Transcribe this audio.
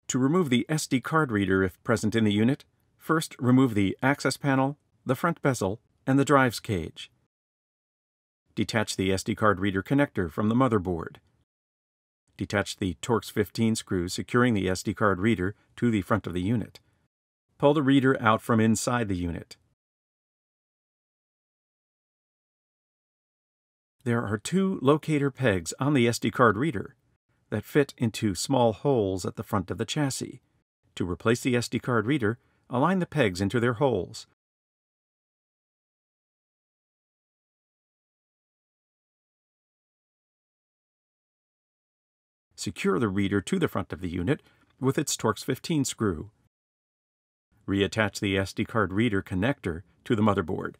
To remove the SD card reader if present in the unit, first remove the access panel, the front bezel, and the drives cage. Detach the SD card reader connector from the motherboard. Detach the Torx 15 screw securing the SD card reader to the front of the unit. Pull the reader out from inside the unit. There are two locator pegs on the SD card reader that fit into small holes at the front of the chassis. To replace the SD card reader, align the pegs into their holes. Secure the reader to the front of the unit with its Torx 15 screw. Reattach the SD card reader connector to the motherboard.